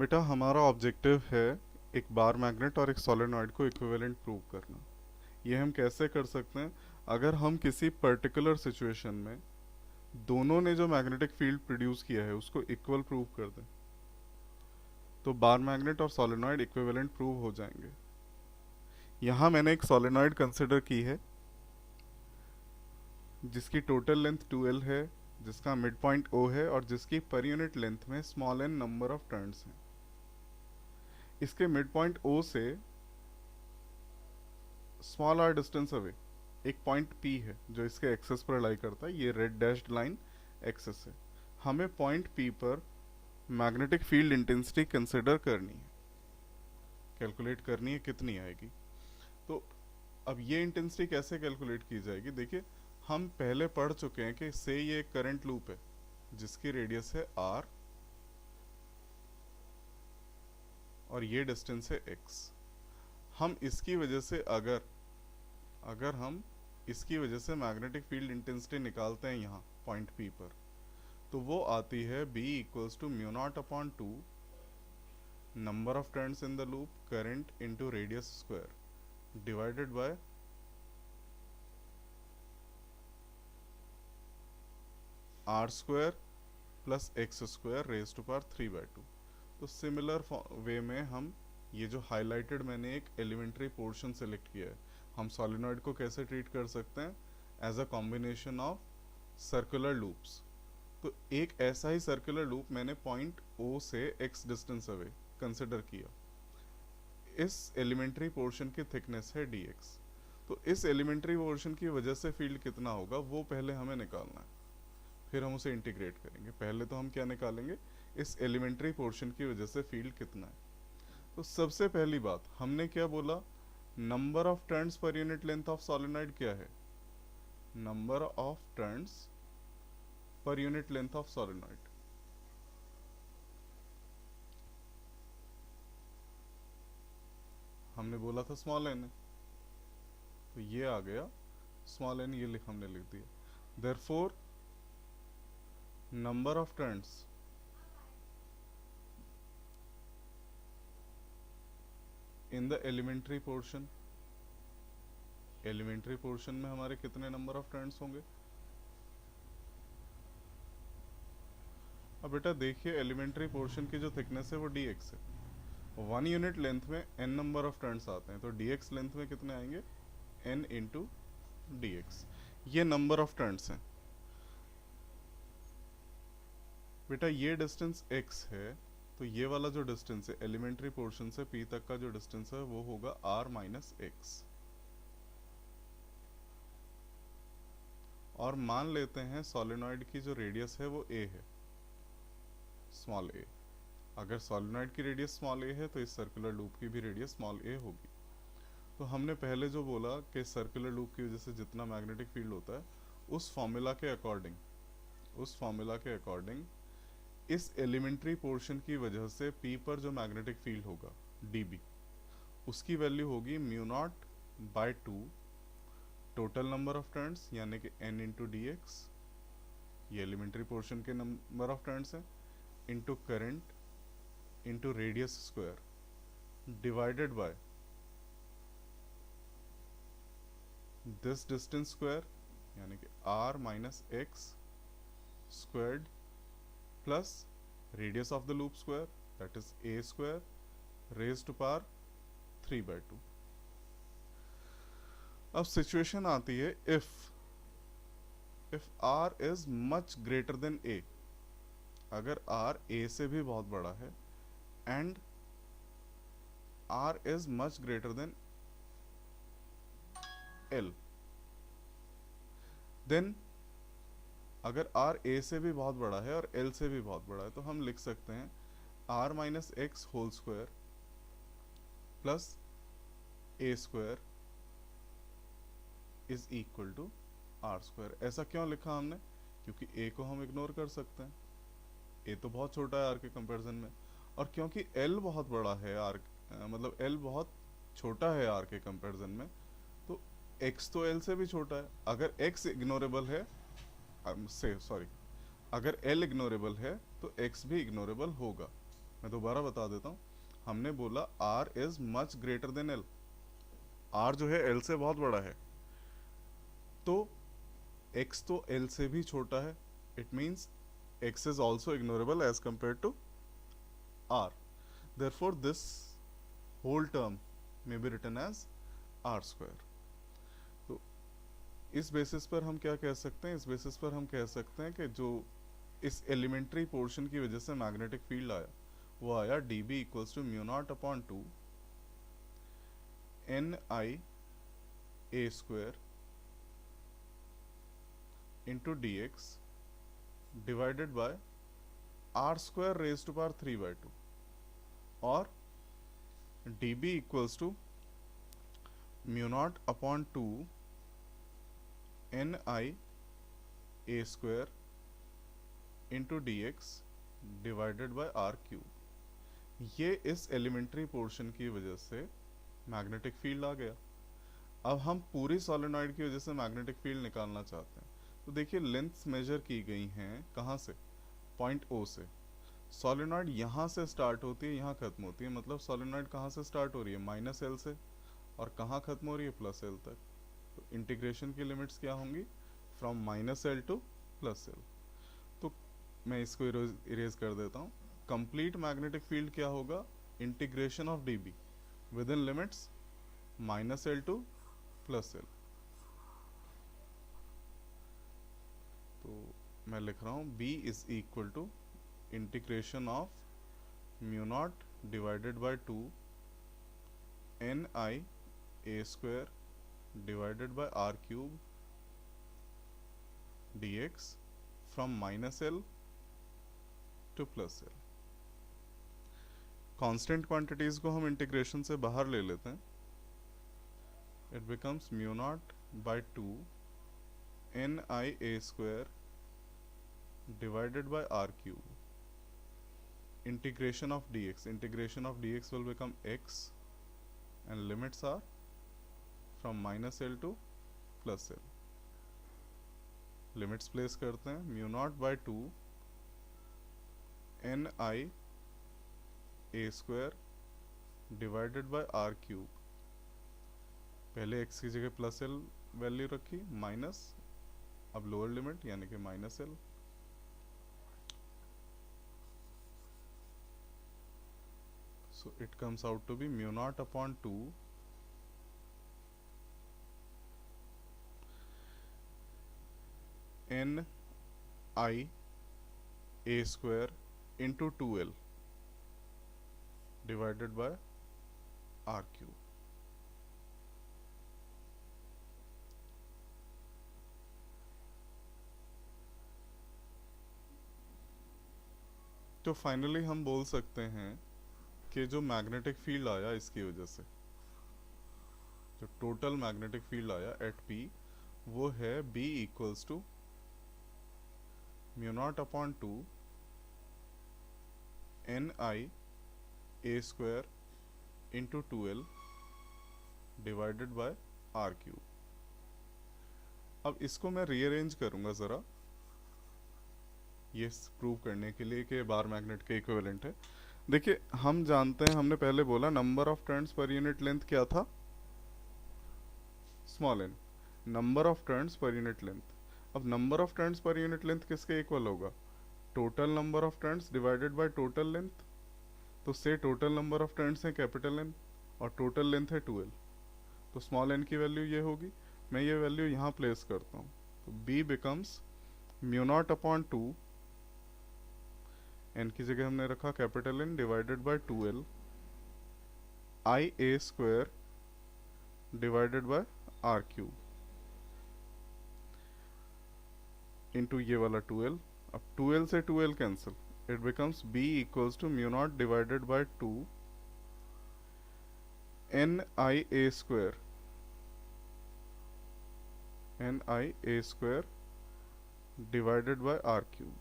बेटा हमारा ऑब्जेक्टिव है एक बार मैग्नेट और एक सोलेनॉइड को इक्विवेलेंट प्रूव करना। ये हम कैसे कर सकते हैं? अगर हम किसी पर्टिकुलर सिचुएशन में दोनों ने जो मैग्नेटिक फील्ड प्रोड्यूस किया है उसको इक्वल प्रूव कर दें तो बार मैग्नेट और सोलेनॉइड इक्विवेलेंट प्रूव हो जाएंगे। यहाँ मैंने एक सोलेनॉइड कंसिडर की है जिसकी टोटल लेंथ 2L है, जिसका मिड पॉइंट O है और जिसकी पर यूनिट लेंथ में small n number of turns हैं। इसके मिड पॉइंट O से स्मॉल r डिस्टेंस अवे एक पॉइंट P है जो इसके एक्सेस पर लाई करता है। ये रेड डैश्ड लाइन एक्सेस है। हमें पॉइंट P पर मैग्नेटिक फील्ड इंटेंसिटी कंसिडर करनी है, कैलकुलेट करनी है कितनी आएगी। तो अब ये इंटेंसिटी कैसे कैलकुलेट की जाएगी? देखिए, हम पहले पढ़ चुके हैं कि से ये एक करंट लूप है जिसकी रेडियस है r और ये डिस्टेंस है x। हम इसकी वजह से अगर अगर हम इसकी वजह से मैग्नेटिक फील्ड इंटेंसिटी निकालते हैं यहाँ पॉइंट P पर, तो वो आती है B equals to mu naught upon 2 number of turns in the loop current into radius square divided by r square plus x square raise to power 3/2। तो similar way में हम ये जो हाईलाइटेड मैंने एक एलिमेंट्री पोर्शन सेलेक्ट किया है, हम सॉलिनॉइड को कैसे ट्रीट कर सकते हैं? As a combination of circular loops. तो एक ऐसा ही सर्कुलर लूप मैंने पॉइंट O से x डिस्टेंस अवे कंसिडर किया। इस एलिमेंट्री पोर्शन की थिकनेस है dx। तो इस एलिमेंट्री पोर्शन की वजह से फील्ड कितना होगा वो पहले हमें निकालना है, फिर हम उसे इंटीग्रेट करेंगे। पहले तो हम क्या निकालेंगे? इस एलिमेंट्री पोर्शन की वजह से फील्ड कितना है। तो सबसे पहली बात हमने क्या बोला? Number of turns per unit length of solenoid क्या है? Number of turns per unit length of solenoid. हमने बोला था स्मॉल n है, तो ये आ गया स्मॉल n, ये हमने लिख दिया। Therefore number of turns in the elementary portion, elementary portion में हमारे कितने नंबर ऑफ टर्न्स होंगे? अब बेटा देखिए, एलिमेंट्री पोर्शन की जो थिकनेस है वो dx है। 1 यूनिट लेंथ में n नंबर ऑफ टर्न्स आते हैं, तो dx लेंथ में कितने आएंगे? n into dx। ये नंबर ऑफ टर्न्स हैं। बेटा ये डिस्टेंस x है, तो ये वाला जो डिस्टेंस है एलिमेंट्री पोर्शन से p तक का जो डिस्टेंस है वो होगा r माइनस x। और मान लेते हैं सोलेनॉइड की जो रेडियस है वो a है, स्मॉल a। अगर सोलेनॉइड की रेडियस स्मॉल a है तो इस सर्कुलर लूप की भी रेडियस स्मॉल a होगी। तो हमने पहले जो बोला कि सर्कुलर लूप की वजह से जितना मैग्नेटिक फील्ड होता है, उस फॉर्मूला के अकॉर्डिंग इस एलिमेंट्री पोर्शन की वजह से P पर जो मैग्नेटिक फील्ड होगा dB, उसकी वैल्यू होगी mu naught by 2 total number of turns यानी कि n इंटू dx, ये एलिमेंट्री पोर्शन के नंबर ऑफ टर्न्स है, into current into radius square divided by this distance square यानी कि r minus x squared plus radius of the loop square that is a square raise to power 3/2। अब situation आती है if r is much greater than a, अगर r a से भी बहुत बड़ा है and r is much greater than l, then अगर r a से भी बहुत बड़ा है और l से भी बहुत बड़ा है तो हम लिख सकते हैं r minus X whole square plus a square is equal to r square. ऐसा क्यों लिखा हमने? क्योंकि a को हम इग्नोर कर सकते हैं, a तो बहुत छोटा है r के कंपैरिजन में, और क्योंकि l बहुत बड़ा है मतलब l बहुत छोटा है r के कंपैरिजन में, तो x तो l से भी छोटा है। अगर x इग्नोरेबल है अगर l इग्नोरेबल है तो x भी इग्नोरेबल होगा। मैं दोबारा बता देता हूँ। हमने बोला R is much greater than L, R जो है एल से बहुत बड़ा है, तो एक्स तो एल से भी छोटा है, it means X is also ignorable as compare to R, therefore this whole term may be written as R square. तो इस बेसिस पर हम क्या कह सकते हैं, इस बेसिस पर हम कह सकते हैं कि जो इस एलिमेंट्री पोर्शन की वजह से मैग्नेटिक फील्ड आया वो आया D B equals to mu naught upon two N I A square into D X divided by R square raise to power 3/2, और D B equals to mu naught upon two N I A square into D X divided by R cube. ये इस elementary portion की वजह से magnetic field आ गया। अब हम पूरी सोलेनॉइड की वजह से मैग्नेटिक फील्ड निकालना चाहते हैं। तो देखिए लेंथ्स मेजर की गई हैं कहाँ से, पॉइंट ओ से। सोलेनॉइड यहाँ से स्टार्ट होती है, यहाँ खत्म होती है, मतलब सोलेनॉइड कहाँ से स्टार्ट हो रही है, माइनस एल से, और कहाँ खत्म हो रही है, प्लस एल तक। तो इंटीग्रेशन की लिमिट्स क्या होंगी, from minus L to plus L. तो मैं इसको इरेज कर देता हूँ। कंप्लीट मैग्नेटिक फील्ड क्या होगा, integration of D B within limits minus L to plus L. तो मैं लिख रहा हूँ B is equal to integration of mu naught divided by two N I A square divided by R cube D X from minus L to plus L. Constant quantities को हम integration से बाहर ले लेते हैं। It becomes mu naught by two N I A square divided by r cube, integration of dx will become x, and limits are from minus l to plus l। Limits place करते हैं, mu naught by two N I A square divided by R cube, पहले x की जगह plus L value रखी, minus, अब lower limit यानी कि minus L. So it comes out to be mu naught upon 2 n I a square into 2l divided by r cube। तो finally हम बोल सकते हैं कि जो मैग्नेटिक फील्ड आया इसकी वजह से, जो टोटल मैग्नेटिक फील्ड आया एट पी, वो है B equals to mu naught upon two N I A square into 2l divided by R cube. अब इसको मैं रीअरेंज करूंगा ज़रा, ये प्रूव करने के लिए कि बार मैग्नेट के इक्विवेलेंट है। देखिए हम जानते हैं, हमने पहले बोला number of turns per unit length क्या था, small N, number of turns per unit length. अब number of turns per unit length किसके इक्वल होगा, total number of turns divided by total length. तो से टोटल नंबर ऑफ टर्न्स है capital N और total length है 2l, तो small N की वैल्यू ये होगी। मैं ये वैल्यू यहाँ प्लेस करता हूँ, तो B becomes mu naught upon two, N की जगह हमने रखा capital N divided by 2l I A square divided by R cube into ये वाला 2l। अब 2l से 2l cancel, it becomes B equals to mu naught divided by two N I A square divided by R cube.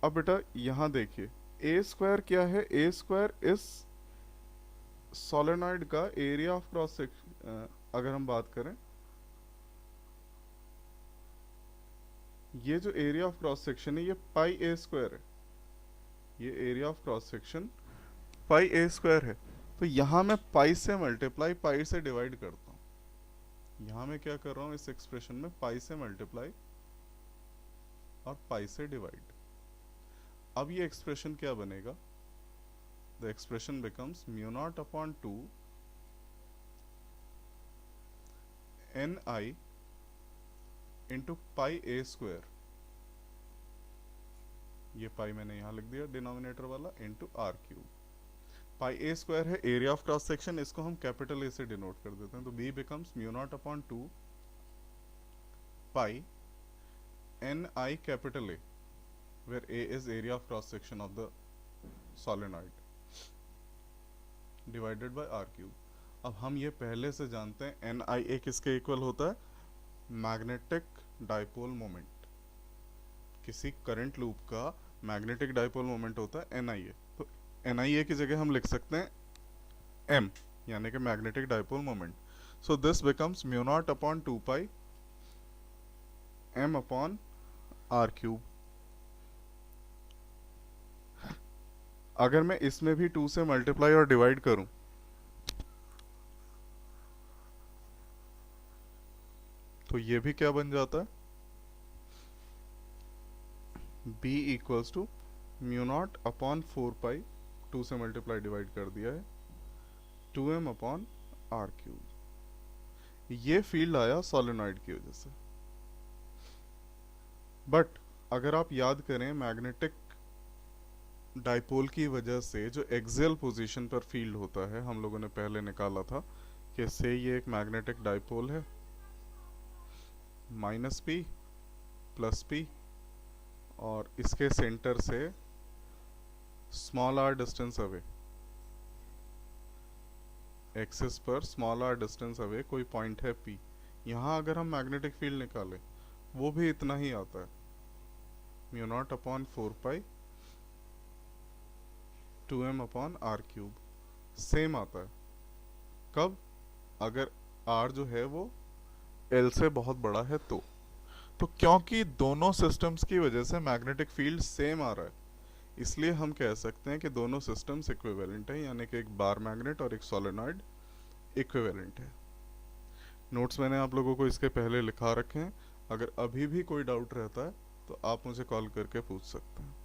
अब बेटा यहाँ देखिए A square क्या है, ए स्क्वायर इस सोलेनॉइड का एरिया ऑफ क्रॉस सेक्शन। अगर हम बात करें, ये जो एरिया ऑफ क्रॉस सेक्शन है ये पाई ए स्क्वायर है, ये area of cross section pi A square है, तो यहाँ मैं पाई से मल्टीप्लाई पाई से डिवाइड करता हूँ। यहाँ मैं क्या कर रहा हूँ इस एक्सप्रेशन में, पाई से मल्टीप्लाई और पाई से डिवाइड। अब ये एक्सप्रेशन क्या बनेगा, the expression becomes mu naught upon 2 N I into pi A square, ये पाई मैंने यहां लिख दिया डिनोमिनेटर वाला, into R cube. Pi A square है एरिया ऑफ क्रॉस सेक्शन, इसको हम कैपिटल ए से डिनोट कर देते हैं, तो B becomes mu naught upon 2 pi N I capital A, where A is area of cross section of the solenoid divided by r cube। अब हम ये पहले से जानते हैं NIA किसके इक्वल होता है, मैग्नेटिक डाइपोल मोमेंट। किसी करंट लूप का मैग्नेटिक डाइपोल मोमेंट होता है NIA, तो NIA की जगह हम लिख सकते हैं M, यानी कि magnetic dipole moment. So this becomes mu naught upon 2 pi M upon R cube. अगर मैं इसमें भी 2 से मल्टीप्लाई और डिवाइड करूं, तो ये भी क्या बन जाता है, b equals to mu naught upon 4 pi, 2 से मल्टीप्लाई डिवाइड कर दिया है, 2m अपॉन आर क्यूब। ये फील्ड आया सोलेनॉइड की वजह से। बट अगर आप याद करें, मैग्नेटिक डाइपोल की वजह से जो एक्सियल पोजीशन पर फील्ड होता है, हम लोगों ने पहले निकाला था कि से ये एक मैग्नेटिक डाइपोल है, माइनस पी प्लस पी, और इसके सेंटर से small R distance away, axis पर स्मॉल आर डिस्टेंस अवे कोई पॉइंट है पी। यहाँ अगर हम मैग्नेटिक फील्ड निकालें, वो भी इतना ही आता है, mu naught upon 4 pi 2m upon R cube, same आता है। कब, अगर r जो है वो l से बहुत बड़ा है तो क्योंकि दोनों सिस्टम्स की वजह से मैग्नेटिक फील्ड सेम आ रहा है, इसलिए हम कह सकते हैं कि दोनों सिस्टम्स इक्विवेलेंट हैं, यानी कि एक बार मैग्नेट और एक सोलेनॉइड इक्विवेलेंट है। नोट्स मैंने आप लोगों को इसके पहले लिखा रखे हैं, अगर अभी भी कोई डाउट रहता है तो आप मुझे कॉल करके पूछ सकते हैं।